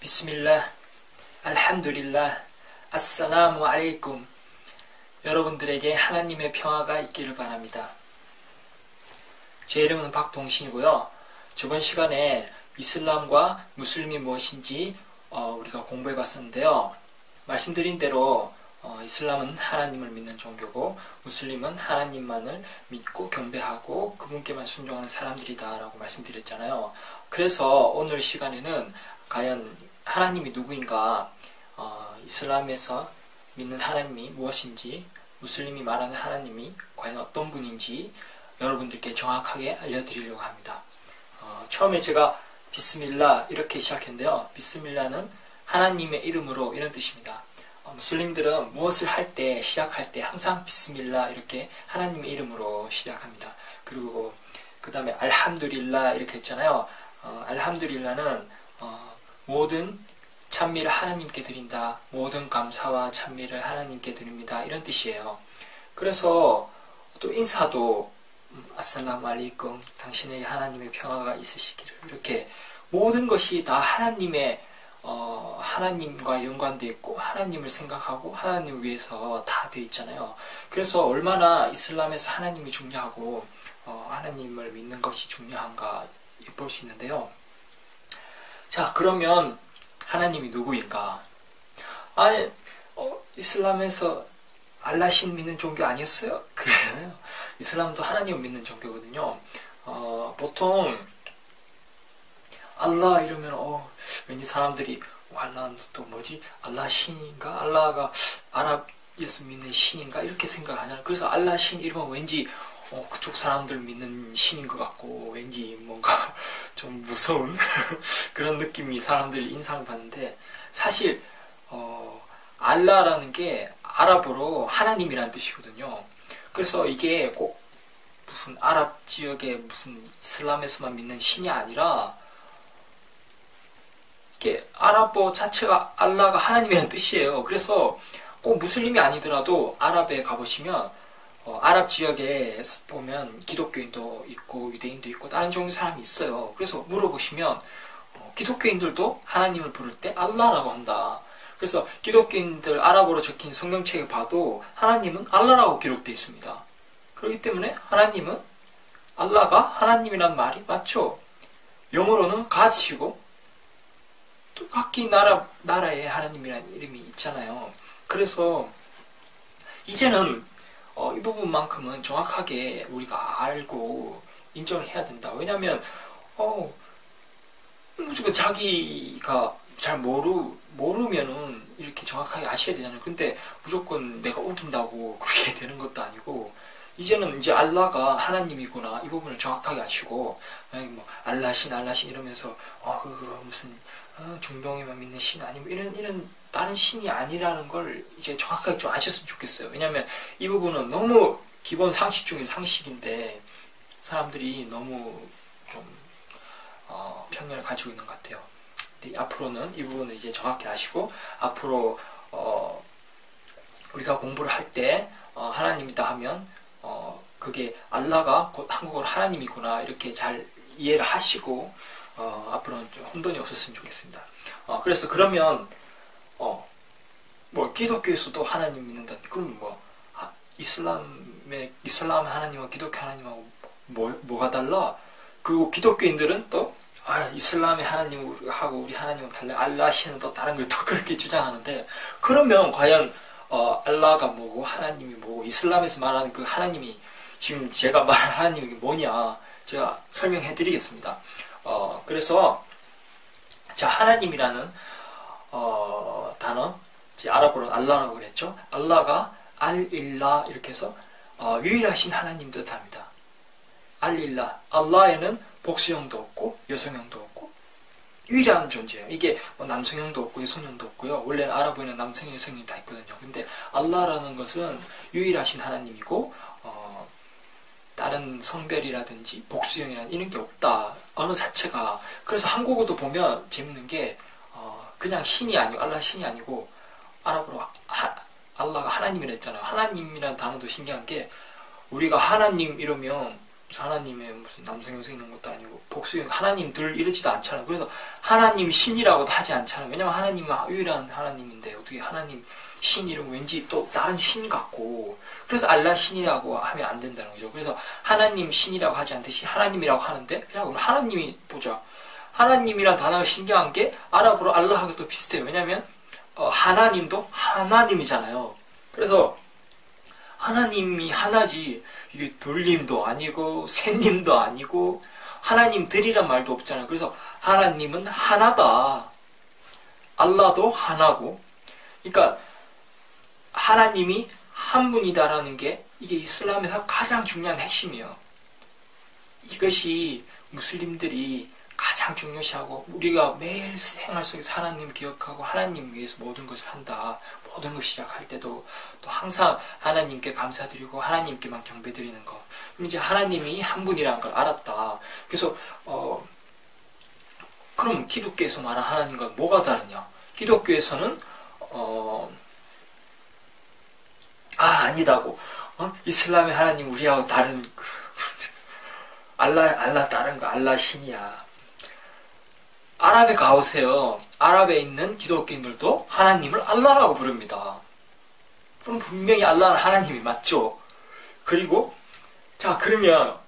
비스밀라, 알함두릴라, 아살라무 알레이쿰. 여러분들에게 하나님의 평화가 있기를 바랍니다. 제 이름은 박동신이고요. 저번 시간에 이슬람과 무슬림이 무엇인지 우리가 공부해 봤었는데요. 말씀드린 대로 이슬람은 하나님을 믿는 종교고 무슬림은 하나님만을 믿고 경배하고 그분께만 순종하는 사람들이다 라고 말씀드렸잖아요. 그래서 오늘 시간에는 과연 하나님이 누구인가, 이슬람에서 믿는 하나님이 무엇인지, 무슬림이 말하는 하나님이 과연 어떤 분인지 여러분들께 정확하게 알려드리려고 합니다. 처음에 제가 비스밀라 이렇게 시작했는데요. 비스밀라는 하나님의 이름으로 이런 뜻입니다. 무슬림들은 무엇을 할 때, 시작할 때 항상 비스밀라 이렇게 하나님의 이름으로 시작합니다. 그리고 그 다음에 알함두릴라 이렇게 했잖아요. 알함두릴라는 모든 찬미를 하나님께 드린다. 모든 감사와 찬미를 하나님께 드립니다. 이런 뜻이에요. 그래서 또 인사도 아살라무 알레이쿰, 당신에게 하나님의 평화가 있으시기를, 이렇게 모든 것이 다 하나님과 연관되어 있고 하나님을 생각하고 하나님을 위해서 다 되어 있잖아요. 그래서 얼마나 이슬람에서 하나님이 중요하고 하나님을 믿는 것이 중요한가 볼 수 있는데요. 자, 그러면 하나님이 누구인가? 이슬람에서 알라신 믿는 종교 아니었어요? 그러잖아요. 이슬람도 하나님을 믿는 종교거든요. 보통 알라 이러면 왠지 사람들이 알라는 또 뭐지? 알라 신인가? 알라가 아랍에서 믿는 신인가? 이렇게 생각하잖아요. 그래서 알라 신 이러면 왠지 그쪽 사람들 믿는 신인 것 같고 왠지 뭔가 좀 무서운 그런 느낌이 사람들이 인상을 받는데, 사실 알라라는 게 아랍어로 하나님이라는 뜻이거든요. 그래서 이게 꼭 무슨 아랍 지역의 무슨 이슬람에서만 믿는 신이 아니라 이게 아랍어 자체가 알라가 하나님이라는 뜻이에요. 그래서 꼭 무슬림이 아니더라도 아랍에 가보시면 아랍 지역에 보면 기독교인도 있고 유대인도 있고 다른 종류 사람이 있어요. 그래서 물어보시면 기독교인들도 하나님을 부를 때 알라라고 한다. 그래서 기독교인들 아랍어로 적힌 성경책에 봐도 하나님은 알라라고 기록되어 있습니다. 그렇기 때문에 하나님은, 알라가 하나님이란 말이 맞죠. 영어로는 God이고 또 각기 나라에 하나님이라는 이름이 있잖아요. 그래서 이제는 이 부분만큼은 정확하게 우리가 알고 인정을 해야 된다. 왜냐하면 무조건 자기가 잘 모르면은 이렇게 정확하게 아셔야 되잖아요. 근데 무조건 내가 우긴다고 그렇게 되는 것도 아니고, 이제는 이제 알라가 하나님이구나 이 부분을 정확하게 아시고, 뭐 알라신 이러면서 무슨 중동에만 믿는 신 아니면 이런 다른 신이 아니라는 걸 이제 정확하게 좀 아셨으면 좋겠어요. 왜냐하면 이 부분은 너무 기본 상식 중에 상식인데 사람들이 너무 좀 편견을 가지고 있는 것 같아요. 근데 앞으로는 이 부분을 이제 정확히 아시고, 앞으로 우리가 공부를 할 때 하나님이다 하면 그게 알라가 곧 한국어로 하나님이구나 이렇게 잘 이해를 하시고 앞으로는 좀 혼돈이 없었으면 좋겠습니다. 그래서 그러면 뭐 기독교에서도 하나님 믿는다. 그럼 뭐 이슬람 하나님과 기독교 하나님하고 뭐가 달라? 그리고 기독교인들은 또 이슬람의 하나님하고 우리 하나님은 달라. 알라 신은 또 다른 걸 또 그렇게 주장하는데, 그러면 과연 알라가 뭐고 하나님이 뭐고, 이슬람에서 말하는 그 하나님이, 지금 제가 말한 하나님이 뭐냐 제가 설명해 드리겠습니다. 그래서 자, 하나님이라는 단어, 아랍어로는 알라라고 그랬죠. 알라가 알일라 이렇게 해서 유일하신 하나님 뜻합니다. 알일라, 알라에는 복수형도 없고 여성형도 없고 유일한 존재예요. 이게 남성형도 없고 여성형도 없고요. 원래는 아랍어에는 남성형, 여성형이 다 있거든요. 근데 알라라는 것은 유일하신 하나님이고 다른 성별이라든지 복수형이라든지 이런 게 없다. 언어 자체가. 그래서 한국어도 보면 재밌는 게 그냥 신이 아니고, 알라 신이 아니고 아랍어로 알라가 하나님이라 했잖아요. 하나님이라는 단어도 신기한 게, 우리가 하나님 이러면 무슨 하나님의 무슨 남성 여성 있는 것도 아니고 복수형 하나님들 이러지도 않잖아요. 그래서 하나님 신이라고도 하지 않잖아요. 왜냐면 하나님은 유일한 하나님인데 어떻게 하나님 신 이름 왠지 또 다른 신 같고, 그래서 알라 신이라고 하면 안 된다는 거죠. 그래서 하나님 신이라고 하지 않듯이 하나님이라고 하는데, 그냥 하나님이 보자. 하나님이란 단어가 신기한 게 아랍어로 알라하고 또 비슷해요. 왜냐면 하나님도 하나님이잖아요. 그래서 하나님이 하나지, 이게 둘님도 아니고 셋님도 아니고 하나님들이란 말도 없잖아요. 그래서 하나님은 하나다. 알라도 하나고. 그러니까 하나님이 한 분이다라는 게 이게 이슬람에서 가장 중요한 핵심이에요. 이것이 무슬림들이 가장 중요시하고, 우리가 매일 생활 속에서 하나님 기억하고 하나님 위해서 모든 것을 한다. 모든 것 시작할 때도 또 항상 하나님께 감사드리고 하나님께만 경배드리는 것. 그럼 이제 하나님이 한 분이라는 걸 알았다. 그래서 그럼 기독교에서 말하는 하나님과 뭐가 다르냐? 기독교에서는 아니다고. 이슬람의 하나님 우리하고 다른 알라 다른 거, 알라 신이야. 아랍에 가보세요. 아랍에 있는 기독교인들도 하나님을 알라라고 부릅니다. 그럼 분명히 알라는 하나님이 맞죠. 그리고 자, 그러면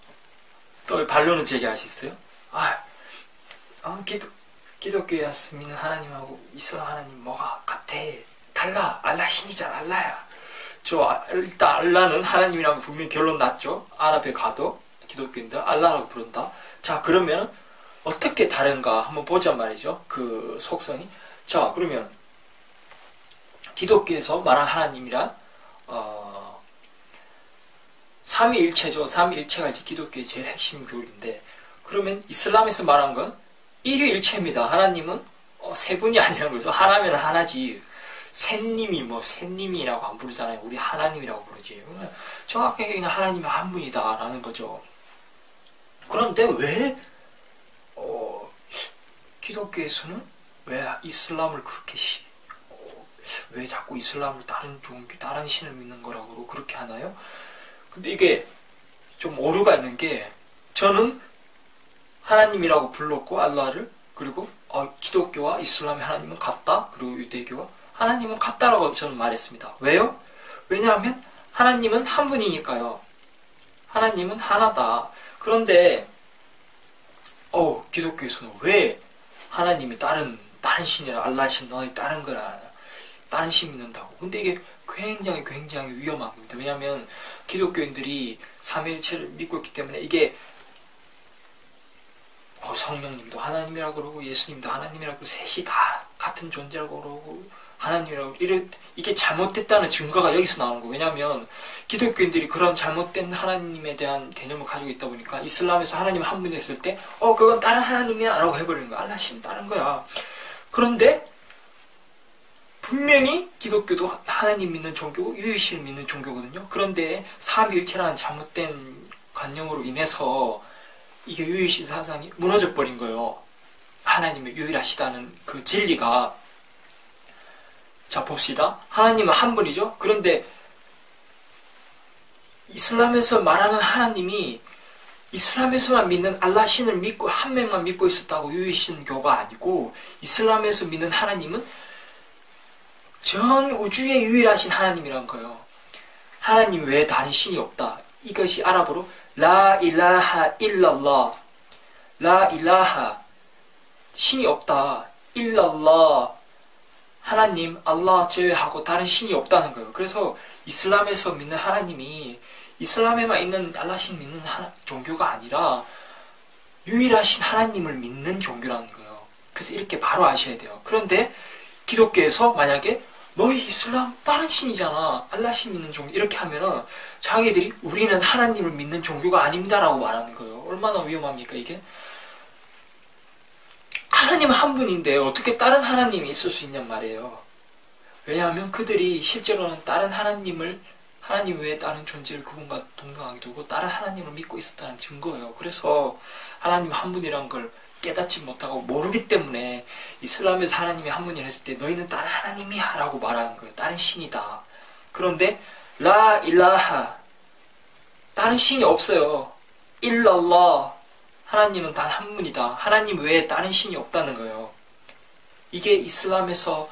또 반론을 제기할 수 있어요? 기독교에서 믿는 하나님하고 이슬람 하나님 뭐가 같아? 달라. 알라 신이잖아. 알라야. 일단 알라는 하나님이라고 분명히 결론 났죠. 아랍에 가도 기독교인들 알라라고 부른다. 자, 그러면 어떻게 다른가 한번 보자 말이죠. 그 속성이. 자, 그러면 기독교에서 말한 하나님이란 삼위일체죠. 삼위일체가 이제 기독교의 제일 핵심 교리인데, 그러면 이슬람에서 말한 건 일위일체입니다. 하나님은 세 분이 아니라는 거죠. 하나면 하나지. 셋님이 셋님이라고 안 부르잖아요. 우리 하나님이라고 부르지. 정확하게 그냥 하나님이 한 분이다라는 거죠. 그런데 왜 기독교에서는 왜 이슬람을 그렇게 왜 자꾸 이슬람을 다른 종교, 다른 신을 믿는 거라고 그렇게 하나요? 근데 이게 좀 오류가 있는 게, 저는 하나님이라고 불렀고 알라를, 그리고 기독교와 이슬람의 하나님은 같다. 그리고 유대교와 하나님은 같다라고 저는 말했습니다. 왜요? 왜냐하면 하나님은 한 분이니까요. 하나님은 하나다. 그런데 기독교에서는 왜 하나님이 다른 신이라, 알라 신, 너희 다른 거라, 다른 신 믿는다고. 근데 이게 굉장히 위험한 겁니다. 왜냐하면 기독교인들이 삼위일체를 믿고 있기 때문에, 이게 성령님도 하나님이라고 그러고 예수님도 하나님이라고 그러고 셋이 다 같은 존재라고 그러고 하나님이라고, 이게 잘못됐다는 증거가 여기서 나오는 거예요. 왜냐하면 기독교인들이 그런 잘못된 하나님에 대한 개념을 가지고 있다 보니까 이슬람에서 하나님 한 분이 했을 때 그건 다른 하나님이야 라고 해버리는 거야. 알라 신 다른 거야. 그런데 분명히 기독교도 하나님 믿는 종교고 유일신을 믿는 종교거든요. 그런데 삼위일체라는 잘못된 관념으로 인해서 이게 유일신 사상이 무너져 버린 거예요. 하나님이 유일하시다는 그 진리가. 자, 봅시다. 하나님은 한 분이죠. 그런데 이슬람에서 말하는 하나님이 이슬람에서만 믿는 알라 신을 믿고 한 명만 믿고 있었다고 유일신교가 아니고, 이슬람에서 믿는 하나님은 전 우주의 유일하신 하나님이란 거예요. 하나님 외에 다른 신이 없다. 이것이 아랍어로 라 일라하 일랄라. 라 일라하, 신이 없다. 일랄라, 하나님, 알라 제외하고 다른 신이 없다는 거예요. 그래서 이슬람에서 믿는 하나님이 이슬람에만 있는 알라신 믿는 종교가 아니라 유일하신 하나님을 믿는 종교라는 거예요. 그래서 이렇게 바로 아셔야 돼요. 그런데 기독교에서 만약에 너희 이슬람 다른 신이잖아, 알라신 믿는 종교, 이렇게 하면은 자기들이 우리는 하나님을 믿는 종교가 아닙니다라고 말하는 거예요. 얼마나 위험합니까 이게? 하나님은 한 분인데 어떻게 다른 하나님이 있을 수 있냔 말이에요. 왜냐하면 그들이 실제로는 다른 하나님 외에 다른 존재를 그분과 동등하게 두고 다른 하나님을 믿고 있었다는 증거예요. 그래서 하나님 한 분이란 걸 깨닫지 못하고 모르기 때문에 이슬람에서 하나님이 한 분이라 했을 때 너희는 다른 하나님이야 라고 말하는 거예요. 다른 신이다. 그런데 라 일라하, 다른 신이 없어요. 일랄라, 하나님은 단 한 분이다. 하나님 외에 다른 신이 없다는 거예요. 이게 이슬람에서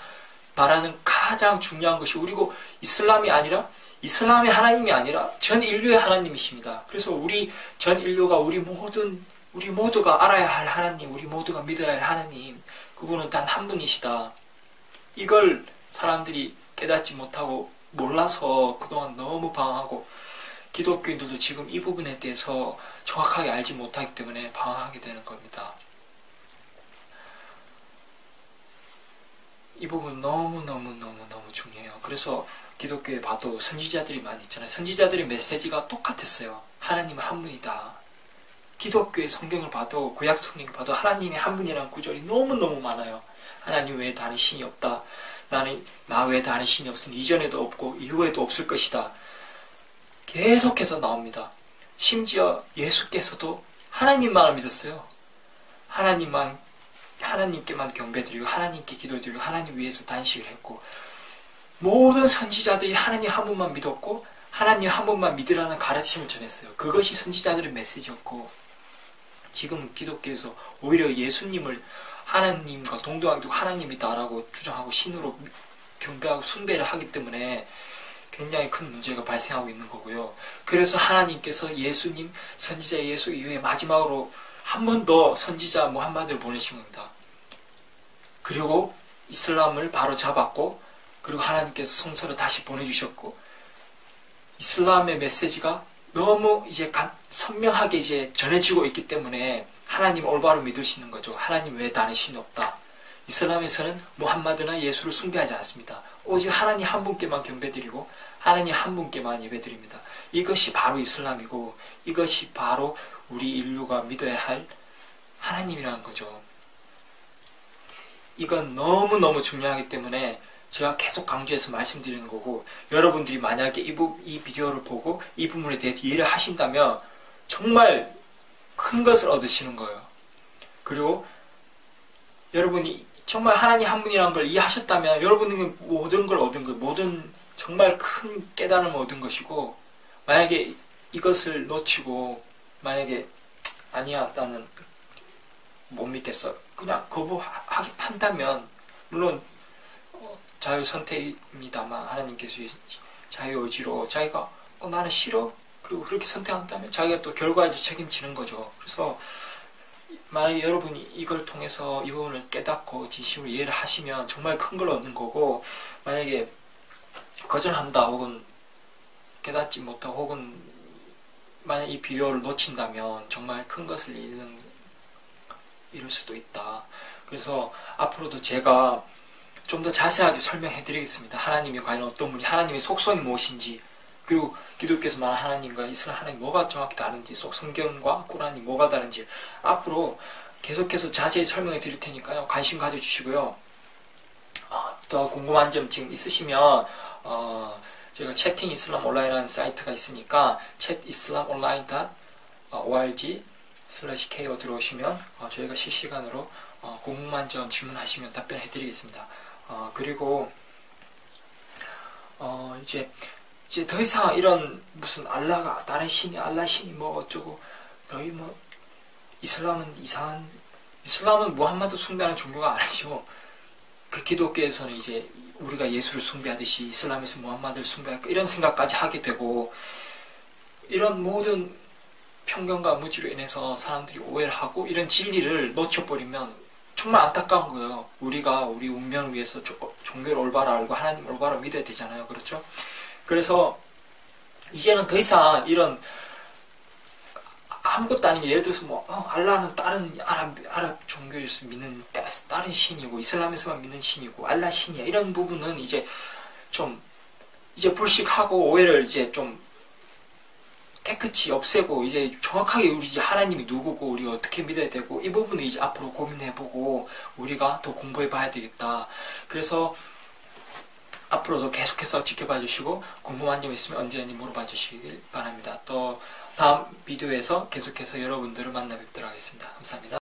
말하는 가장 중요한 것이, 그리고 이슬람이 아니라, 이슬람의 하나님이 아니라 전 인류의 하나님이십니다. 그래서 우리 전 인류가 우리 모두가 알아야 할 하나님, 우리 모두가 믿어야 할 하나님, 그분은 단 한 분이시다. 이걸 사람들이 깨닫지 못하고 몰라서 그동안 너무 방황하고, 기독교인들도 지금 이 부분에 대해서 정확하게 알지 못하기 때문에 방황하게 되는 겁니다. 이 부분 너무너무 중요해요. 그래서 기독교에 봐도 선지자들이 많이 있잖아요. 선지자들의 메시지가 똑같았어요. 하나님은 한 분이다. 기독교의 성경을 봐도, 구약 성경을 봐도 하나님의 한 분이라는 구절이 너무너무 많아요. 하나님 외에 다른 신이 없다. 나는 나 외에 다른 신이 없으니 이전에도 없고 이후에도 없을 것이다. 계속해서 나옵니다. 심지어 예수께서도 하나님만을 믿었어요. 하나님께만 경배드리고 하나님께 기도드리고 하나님 위해서 단식을 했고, 모든 선지자들이 하나님 한 분만 믿었고 하나님 한 분만 믿으라는 가르침을 전했어요. 그것이 선지자들의 메시지였고, 지금 기독교에서 오히려 예수님을 하나님과 동등하게 하나님이다라고 주장하고 신으로 경배하고 숭배를 하기 때문에 굉장히 큰 문제가 발생하고 있는 거고요. 그래서 하나님께서 예수님, 선지자 예수 이후에 마지막으로 한 번 더 선지자 무함마드를 보내신 겁니다. 그리고 이슬람을 바로 잡았고, 그리고 하나님께서 성서를 다시 보내주셨고, 이슬람의 메시지가 너무 이제 선명하게 이제 전해지고 있기 때문에 하나님 올바로 믿을 수 있는 거죠. 하나님 외에 다른 신이 없다. 이슬람에서는 무함마드나 예수를 숭배하지 않습니다. 오직 하나님 한 분께만 경배드리고 하나님 한 분께만 예배드립니다. 이것이 바로 이슬람이고, 이것이 바로 우리 인류가 믿어야 할 하나님이라는 거죠. 이건 너무너무 중요하기 때문에 제가 계속 강조해서 말씀드리는 거고, 여러분들이 만약에 이 비디오를 보고 이 부분에 대해서 이해를 하신다면 정말 큰 것을 얻으시는 거예요. 그리고 여러분이 정말 하나님 한 분이라는 걸 이해하셨다면 여러분은 모든 걸 얻은 거예요. 모든 정말 큰 깨달음을 얻은 것이고, 만약에 이것을 놓치고 만약에 아니야 나는 못 믿겠어 그냥 거부한다면, 물론 자유 선택입니다만 하나님께서 자유 의지로 자기가 나는 싫어 그리고 그렇게 선택한다면 자기가 또 결과에 책임지는 거죠. 그래서 만약에 여러분이 이걸 통해서 이 부분을 깨닫고 진심으로 이해를 하시면 정말 큰 걸 얻는 거고, 만약에 거절한다 혹은 깨닫지 못하고 혹은 만약 이 비디오를 놓친다면 정말 큰 것을 이룰 수도 있다. 그래서 앞으로도 제가 좀 더 자세하게 설명해 드리겠습니다. 하나님이 과연 어떤 분이, 하나님의 속성이 무엇인지, 그리고 기독교에서 말하는 하나님과 이스라엘 하나님 뭐가 정확히 다른지, 성경과 꾸란이 뭐가 다른지 앞으로 계속해서 자세히 설명해 드릴 테니까요. 관심 가져주시고요. 더 궁금한 점 지금 있으시면 제가 채팅 이슬람 온라인이라는 사이트가 있으니까 chatislamonline.org/ko 들어오시면 저희가 실시간으로 궁금한 점 질문하시면 답변해 드리겠습니다. 그리고 이제 더 이상 이런 무슨 알라가 다른 신이 알라 신이 뭐 어쩌고 너희 뭐 이슬람은 무함마드 숭배하는 종교가 아니죠. 그 기독교에서는 이제 우리가 예수를 숭배하듯이 이슬람에서 무함마드를 숭배할까 이런 생각까지 하게 되고, 이런 모든 편견과 무지로 인해서 사람들이 오해를 하고 이런 진리를 놓쳐버리면 정말 안타까운 거예요. 우리가 우리 운명을 위해서 종교를 올바로 알고 하나님 올바로 믿어야 되잖아요. 그렇죠? 그래서 이제는 더 이상 이런 아무것도 아닌 게, 예를 들어서 알라는 다른 아랍 종교에서 믿는 다른 신이고 이슬람에서만 믿는 신이고 알라 신이야, 이런 부분은 이제 불식하고 오해를 이제 좀 깨끗이 없애고 이제 정확하게 우리 이제 하나님이 누구고 우리가 어떻게 믿어야 되고 이 부분을 이제 앞으로 고민해보고 우리가 더 공부해봐야 되겠다. 그래서 앞으로도 계속해서 지켜봐 주시고 궁금한 점 있으면 언제든지 물어봐 주시길 바랍니다. 또 다음 비디오에서 계속해서 여러분들을 만나 뵙도록 하겠습니다. 감사합니다.